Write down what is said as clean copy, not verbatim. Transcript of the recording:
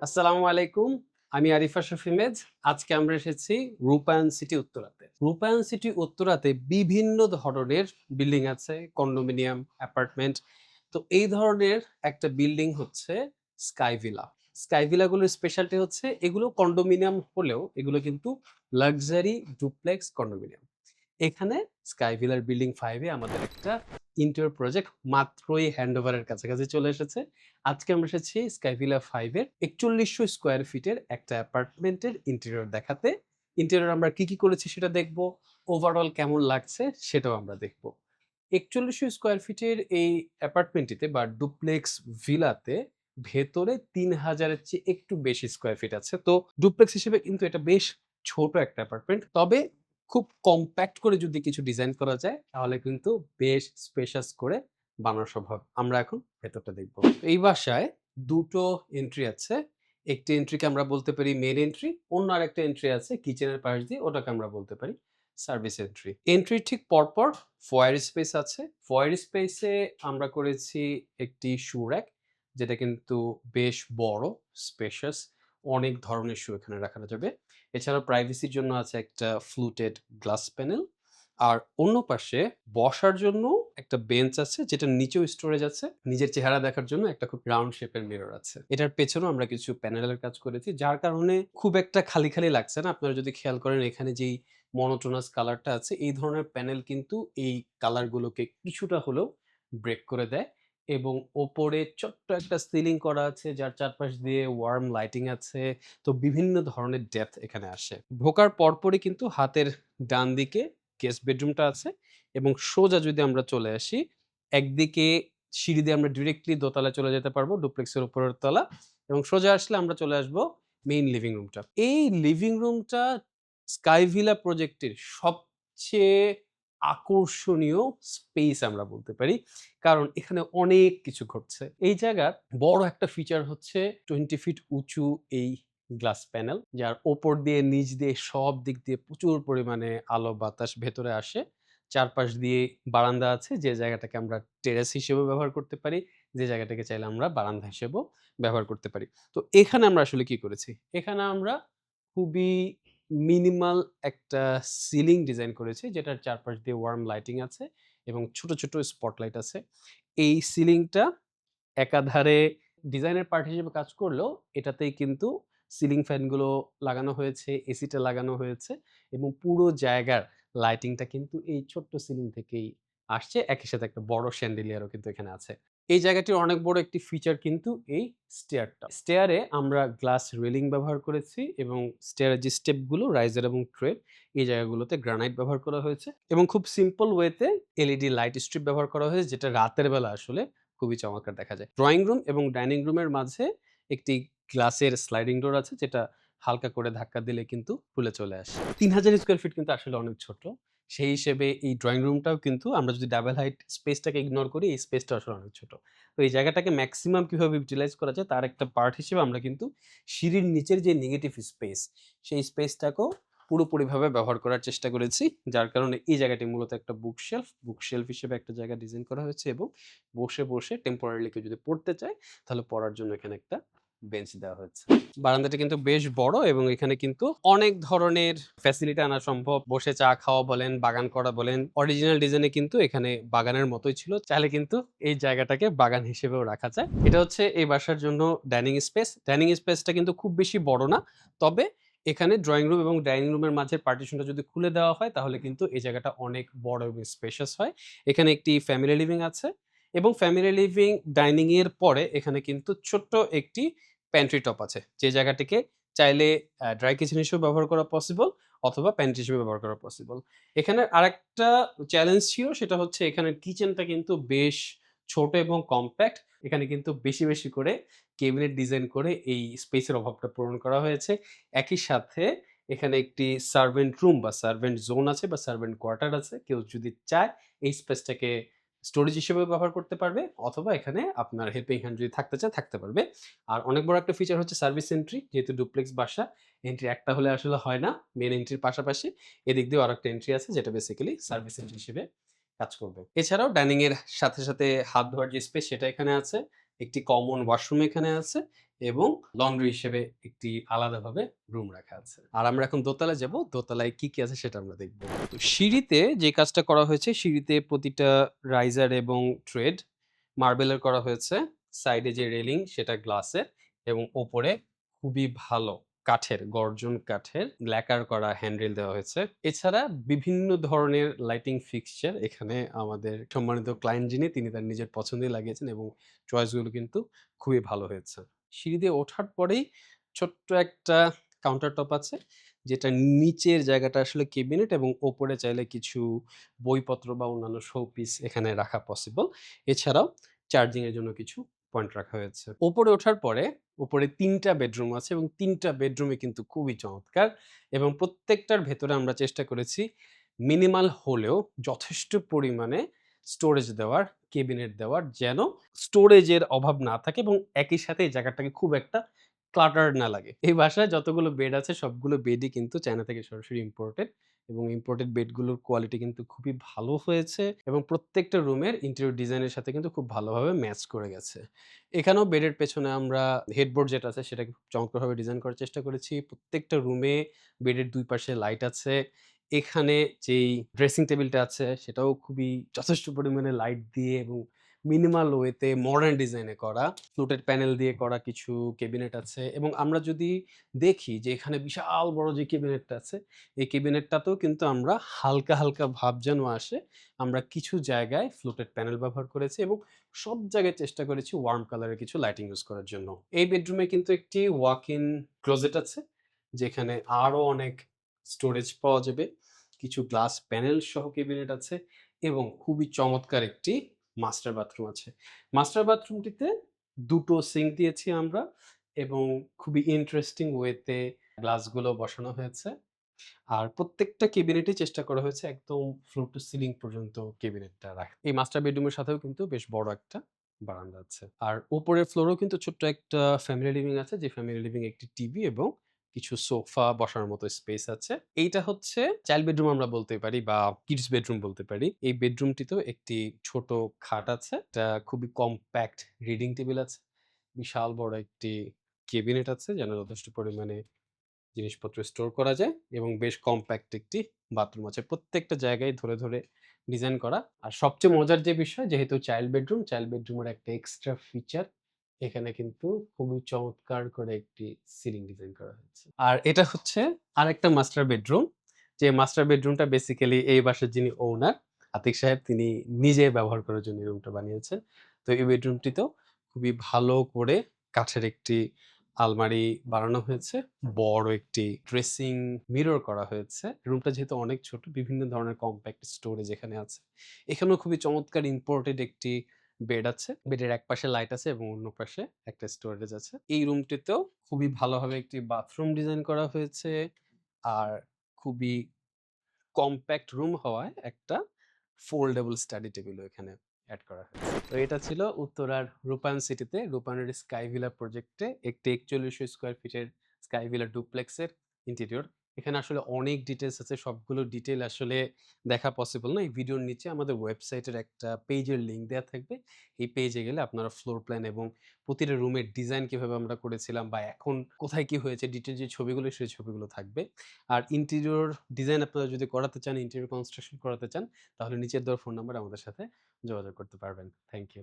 আসসালামু আলাইকুম। আমি আরিফ আশরাফ ইমেজ। আজকে আমরা এসেছি রূপায়ণ সিটি উত্তরাতে। রূপায়ণ সিটি উত্তরাতে বিভিন্ন ধরনের বিল্ডিং আছে, কন্ডোমিনিয়াম, অ্যাপার্টমেন্ট। তো এই ধরনের একটা বিল্ডিং হচ্ছে স্কাই ভিলা। স্কাই ভিলাগুলোর স্পেশালিটি হচ্ছে এগুলো কন্ডোমিনিয়াম হলেও এগুলো কিন্তু লাক্সারি ডুপ্লেক্স কন্ডোমিনিয়াম। এখানে স্কাই ভিলার বিল্ডিং 5 এ আমাদের একটা ইন্টেরিয়র প্রজেক্ট মাত্রই হ্যান্ডওভারের কাছাকাছি চলে এসেছে। আজকে আমরা এসেছি স্কাই ভিলা 5 এর ৪১০০ স্কয়ার ফিটের একটা অ্যাপার্টমেন্টের ইন্টেরিয়র দেখাতে। ইন্টেরিয়র আমরা কি করেছি সেটা দেখব। ওভারঅল কেমন লাগছে সেটাও আমরা দেখব। ৪১০০ স্কয়ার ফিটের এই অ্যাপার্টমেন্টটিতে বা ডুপ্লেক্স ভিলাতে ভেতরে ৩,০০০ এর চেয়ে একটু বেশি স্কয়ার ফিট আছে। তো ডুপ্লেক্স হিসেবে কিন্তু এটা বেশ ছোট একটা অ্যাপার্টমেন্ট। তবে খুব কম্প্যাক্ট করে যদি কিছু ডিজাইন করা যায় তাহলে কিন্তু বেশ স্পেশাস করে বানানো সম্ভব। আমরা এখন ভেতরটা দেখব। এই বাসায় ২ টো এন্ট্রি আছে। একটি এন্ট্রিকে আমরা বলতে পারি মেইন এন্ট্রি, অন্য আরেকটা এন্ট্রি আছে কিচেনের পাশ দিয়ে, ওটাকে আমরা বলতে পারি সার্ভিস এন্ট্রি। এন্ট্রির ঠিক পরপর ফোয়ার স্পেস আছে। ফোয়ার স্পেসে আমরা করেছি একটি শু র‍্যাক, যেটা কিন্তু বেশ বড়, স্পেশাস। অনেক ধরনের শু এখানে রাখা যাবে। এছাড়াও প্রাইভেসির জন্য আছে একটা ফ্লুটেড গ্লাস প্যানেল। আর অন্য পাশে বসার জন্য একটা বেঞ্চ আছে, যেটার নিচেও স্টোরেজ আছে। নিজের চেহারা দেখার জন্য একটা খুব রাউন্ড শেপের মিরর আছে। এটার পেছনেও আমরা কিছু প্যানেলের কাজ করেছি, যার কারণে খুব একটা খালি, খালি লাগছে না। আপনারা যদি খেয়াল করেন এখানে যেই মনোটোনাস কালারটা আছে, এই ধরনের প্যানেল কিন্তু এই কালার গুলোকে কিছুটা হলেও ব্রেক করে দেয়। এবং ওপরে ছোট্ট একটা সিলিং করা আছে, যার চারপাশ দিয়ে ওয়ার্ম লাইটিং আছে। তো বিভিন্ন ধরনের ডেপথ এখানে আসে। ঢোকার পরপরই কিন্তু হাতের ডান দিকে গেস্ট বেডরুমটা আছে এবং সোজা যদি আমরা চলে আসি, একদিকে সিঁড়ি দিয়ে আমরা ডিরেক্টলি দোতলায় চলে যেতে পারবো, ডুপ্লেক্সের উপরের তলা, এবং সোজা আসলে আমরা চলে আসবো মেইন লিভিং রুমটা। এই লিভিং রুমটা স্কাই ভিলা প্রজেক্টের সবচেয়ে আকর্ষণীয় স্পেস আমরা বলতে পারি। কারণ এখানে অনেক কিছু ঘটছে। এই জায়গার বড় একটা ফিচার হচ্ছে 20 ফিট উঁচু এই গ্লাস প্যানেল, যার ওপর দিয়ে নিচ দিয়ে সব দিক দিয়ে প্রচুর পরিমাণে আলো বাতাস ভেতরে আসে। চারপাশ দিয়ে বারান্দা আছে, যে জায়গাটাকে আমরা টেরেস হিসেবেও ব্যবহার করতে পারি, যে জায়গাটাকে চাইলে আমরা বারান্দা হিসেবেও ব্যবহার করতে পারি। তো এখানে আমরা আসলে কি করেছি? এখানে আমরা খুবই মিনিমাল একটা সিলিং ডিজাইন করেছি, যেটার চারপাশ দিয়ে ওয়ার্ম লাইটিং আছে এবং ছোট, ছোট স্পটলাইট আছে। এই সিলিংটা একাধারে ডিজাইনের পার্ট হিসেবে কাজ করলেও এটাতেই কিন্তু সিলিং ফ্যানগুলো লাগানো হয়েছে, এসিটা লাগানো হয়েছে এবং পুরো জায়গার লাইটিংটা কিন্তু এই ছোট্ট সিলিং থেকেই আসছে। একই সাথে একটা বড় শ্যান্ডেলিয়ারও কিন্তু এখানে আছে। এই জায়গাটির অনেক বড় একটি ফিচার কিন্তু এই স্টেয়ারটা। স্টেয়ারে আমরা গ্লাস রেলিং ব্যবহার করেছি এবং স্টেয়ারের যে স্টেপগুলো, রাইজার এবং ট্রে, এই জায়গাগুলোতে গ্রানাইট ব্যবহার করা হয়েছে এবং খুব সিম্পল ওয়েতে এলইডি লাইট স্ট্রিপ ব্যবহার করা হয়েছে, যেটা রাতের বেলা আসলে খুবই চমৎকার দেখা যায়। ড্রয়িং রুম এবং ডাইনিং রুমের মাঝে একটি গ্লাসের স্লাইডিং ডোর আছে, যেটা হালকা করে ধাক্কা দিলে কিন্তু খুলে চলে আসে। ৩,০০০ স্কয়ার ফিট কিন্তু আসলে অনেক ছোট। সেই হিসেবে এই ড্রয়িং রুমটাও কিন্তু আমরা যদি ডাবল হাইট স্পেসটাকে ইগনোর করি, এই স্পেসটা আসলে অনেক ছোট। তো এই জায়গাটাকে মেক্সিমাম কিভাবে ইউটিলাইজ করা যায় তার একটা পার্ট হিসেবে আমরা কিন্তু সিঁড়ির নিচের যে নেগেটিভ স্পেস, সেই স্পেসটাকেও পুরোপুরিভাবে ব্যবহার করার চেষ্টা করেছি। যার কারণে এই জায়গাটি মূলত একটা বুকশেলফ হিসেবে একটা জায়গা ডিজাইন করা হয়েছে এবং বসে টেম্পোরারিলি কেউ যদি পড়তে চায়, তাহলে পড়ার জন্য এখানে একটা বেঞ্চ দেওয়া হয়েছে। বারান্দাটা কিন্তু বেশ বড় এবং এখানে কিন্তু অনেক ধরনের ফ্যাসিলিটি আনা সম্ভব। বসে চা খাওয়া বলেন, বাগান করা বলেন, অরিজিনাল ডিজাইনে কিন্তু এখানে বাগানের মতোই ছিল। চাইলে কিন্তু এই জায়গাটাকে বাগান হিসেবেও রাখা যায়। এটা হচ্ছে এই বাসার জন্য ডাইনিং স্পেস। ডাইনিং স্পেসটা কিন্তু খুব বেশি বড় না। তবে এখানে ড্রয়িং রুম এবং ডাইনিং রুমের মাঝের পার্টিশনটা যদি খুলে দেওয়া হয়, তাহলে কিন্তু এই জায়গাটা অনেক বড় এবং স্পেশাস হয়। এখানে একটি ফ্যামিলি লিভিং আছে এবং ফ্যামিলি লিভিং ডাইনিং এর পরে এখানে কিন্তু ছোট্ট একটি প্যান্ট্রি টপ আছে। যে জায়গাটিকে চাইলে ড্রাই কিচেন হিসেবেও ব্যবহার করা পসিবল অথবা প্যান্ট্রি হিসেবে ব্যবহার করা পসিবল। এখানে আরেকটা চ্যালেঞ্জ ছিল, সেটা হচ্ছে এখানের কিচেনটা কিন্তু বেশ ছোট এবং কম্প্যাক্ট। এখানে কিন্তু বেশি করে কেবিনেট ডিজাইন করে এই স্পেসের অভাবটা পূরণ করা হয়েছে। একই সাথে এখানে একটি সার্ভেন্ট রুম বা সার্ভেন্ট জোন আছে বা সার্ভেন্ট কোয়ার্টার আছে। কেউ যদি চায় এই স্পেসটাকে স্টোরেজ হিসেবেও ব্যবহার করতে পারবে অথবা এখানে আপনার হেল্পিং হ্যান্ড যদি থাকতে চায় থাকতে পারবে। আর অনেক বড় একটা ফিচার হচ্ছে সার্ভিস এন্ট্রি। যেহেতু ডুপ্লেক্স বাসা, এন্ট্রি একটা হলে আসলে হয় না। মেইন এন্ট্রির পাশাপাশি এদিক দিয়েও আরেকটা এন্ট্রি আছে, যেটা বেসিক্যালি সার্ভিস এন্ট্রি হিসেবে কাজ করবে। এছাড়াও ডাইনিং এর সাথে হাত ধোয়ার যে স্পেস, সেটা এখানে আছে। একটি কমন ওয়াশরুম এখানে আছে এবং লন্ড্রি হিসেবে একটি আলাদাভাবে রুম রাখা আছে। আর আমরা এখন দোতলায় যাব। দোতলায় কি আছে সেটা আমরা দেখব। তো সিঁড়িতে যে কাজটা করা হয়েছে, সিঁড়িতে প্রতিটা রাইজার এবং ট্রেড মার্বেলের করা হয়েছে। সাইডে যে রেলিং সেটা গ্লাসের এবং ওপরে খুবই ভালো কাঠের, গর্জন কাঠের ল্যাকার করা হ্যান্ডরেল দেওয়া হয়েছে। এছাড়া বিভিন্ন ধরনের লাইটিং ফিক্সচার এখানে আমাদের সম্মানিত ক্লায়েন্ট যিনি তিনি তার নিজের পছন্দই লাগিয়েছেন এবং চয়েস গুলো কিন্তু খুবই ভালো হয়েছে। সিঁড়ি দিয়ে ওঠার পরেই ছোট্ট একটা কাউন্টার টপ আছে, যেটা নিচের জায়গাটা আসলে কেবিনেট এবং ওপরে চাইলে কিছু বইপত্র বা অন্যান্য শোপিস এখানে রাখা পসিবল। এছাড়াও চার্জিং এর জন্য কিছু পয়েন্ট রাখা হয়েছে। ওপরে ওঠার পরে উপরে ৩ টা বেডরুম আছে এবং ৩ টা বেডরুমই কিন্তু খুবই চমৎকার এবং প্রত্যেকটার ভেতরে আমরা চেষ্টা করেছি মিনিমাল হলেও যথেষ্ট পরিমাণে স্টোরেজ দেওয়ার, ক্যাবিনেট দেওয়ার, যেন স্টোরেজের অভাব না থাকে এবং একই সাথে এই জায়গাটাকে খুব একটা ক্লাটার্ড না লাগে। এই বাসায় যতগুলো বেড আছে সবগুলো বেডই কিন্তু চায়না থেকে সরাসরি ইম্পোর্টেড এবং ইম্পোর্টেড বেডগুলোর কোয়ালিটি কিন্তু খুবই ভালো হয়েছে এবং প্রত্যেকটা রুমের ইন্টেরিয়র ডিজাইনের সাথে কিন্তু খুব ভালোভাবে ম্যাচ করে গেছে। এখানেও বেডের পেছনে আমরা হেডবোর্ড যেটা আছে সেটাকে খুব চমৎকারভাবে ডিজাইন করার চেষ্টা করেছি। প্রত্যেকটা রুমে বেডের ২ পাশে লাইট আছে। এখানে যেই ড্রেসিং টেবিলটা আছে সেটাও খুবই যথেষ্ট পরিমাণে লাইট দিয়ে এবং মিনিমাল ওয়েতে মডার্ন ডিজাইনে করা। ফ্লুটেড প্যানেল দিয়ে করা কিছু ক্যাবিনেট আছে এবং আমরা যদি দেখি যে এখানে বিশাল বড় যে ক্যাবিনেটটা আছে, এই ক্যাবিনেটটাতেও কিন্তু আমরা হালকা, হালকা ভাব যেন আসে, আমরা কিছু জায়গায় ফ্লুটেড প্যানেল ব্যবহার করেছি এবং সব জায়গায় চেষ্টা করেছি ওয়ার্ম কালারের কিছু লাইটিং ইউজ করার জন্য। এই বেডরুমে কিন্তু একটি ওয়াক ইন ক্লোজেট আছে, যেখানে আরো অনেক স্টোরেজ পাওয়া যাবে। কিছু গ্লাস প্যানেল সহ ক্যাবিনেট আছে এবং খুবই চমৎকার একটি মাস্টার বাথরুম আছে। মাস্টার বাথরুমটিতে ২ টো সিঙ্ক দিয়েছি আমরা এবং খুবই ইন্টারেস্টিং ওয়েতে গ্লাসগুলো বসানো হয়েছে। আর প্রত্যেকটা ক্যাবিনেটই চেষ্টা করা হয়েছে একদম ফ্লোর টু সিলিং পর্যন্ত ক্যাবিনেটটা রাখা। এই মাস্টার বেডরুমের সাথেও কিন্তু বেশ বড় একটা বারান্দা আছে। আর উপরের ফ্লোরেও কিন্তু ছোট্ট একটা ফ্যামিলি লিভিং আছে, যে ফ্যামিলি লিভিং একটি টিভি এবং কিছু সোফা বসার মতো স্পেস আছে। এইটা হচ্ছে চাইল্ড বেডরুম আমরা বলতে পারি বা কিডস বেডরুম বলতে পারি। এই বেডরুমটিতেও একটি ছোট খাট আছে। এটা খুবই কম্প্যাক্ট রিডিং টেবিল আছে। বিশাল বড় একটি ক্যাবিনেট আছে যেন যথেষ্ট পরিমাণে জিনিসপত্র স্টোর করা যায় এবং বেশ কম্প্যাক্ট একটি বাথরুম আছে। প্রত্যেকটা জায়গায় ধরে, ধরে ডিজাইন করা। আর সবচেয়ে মজার যে বিষয়, যেহেতু চাইল্ড বেডরুম, চাইল্ড বেডরুমের একটা এক্সট্রা ফিচার এখানে কিন্তু খুবই চমৎকার করে একটি সিলিং ডিজাইন করা হয়েছে। আর এটা হচ্ছে আরেকটা মাস্টার বেডরুম। যে মাস্টার বেডরুমটা বেসিক্যালি এই বাসার যিনি ওনার আতিক সাহেব তিনি নিজে ব্যবহার করার জন্য এই রুমটা বানিয়েছেন। তো এই বেডরুমটিতেও খুবই ভালো করে কাঠের একটি আলমারি বানানো হয়েছে। বড় একটি ড্রেসিং মিরর করা হয়েছে। রুমটা যেহেতু অনেক ছোট, বিভিন্ন ধরনের কম্প্যাক্ট স্টোরেজ এখানে আছে। এখানেও খুবই চমৎকার ইম্পোর্টেড একটি বেড আছে। বেডের এক পাশে লাইট আছে এবং অন্য পাশে একটা স্টোরেজ আছে। এই রুমটিতেও খুবই ভালোভাবে একটি বাথরুম ডিজাইন করা হয়েছে। আর খুবই কম্প্যাক্ট রুম হওয়ায় একটা ফোল্ডেবল স্টাডি টেবিলও এখানে এড করা হয়েছে। তো এটা ছিল উত্তরার রূপায়ণ সিটিতে রূপায়ণের স্কাই ভিলা প্রজেক্টে একটি ৪১০০ স্কয়ার ফিটের স্কাই ভিলা ডুপ্লেক্সের ইন্টেরিয়র। এখানে আসলে অনেক ডিটেইলস আছে। সবগুলো ডিটেইল আসলে দেখা পসিবল না। এই ভিডিওর নিচে আমাদের ওয়েবসাইটের একটা পেজের লিংক দেয়া থাকবে। এই পেজে গেলে আপনারা ফ্লোর প্ল্যান এবং প্রতিটা রুমের ডিজাইন কিভাবে আমরা করেছিলাম বা এখন কোথায় কি হয়েছে ডিটেইল যে ছবিগুলো সেই ছবিগুলো থাকবে। আর ইন্টেরিয়র ডিজাইন আপনারা যদি করাতে চান, ইন্টেরিয়র কনস্ট্রাকশন করাতে চান, তাহলে নিচের দেওয়া ফোন নাম্বারে আমাদের সাথে যোগাযোগ করতে পারবেন। Thank you.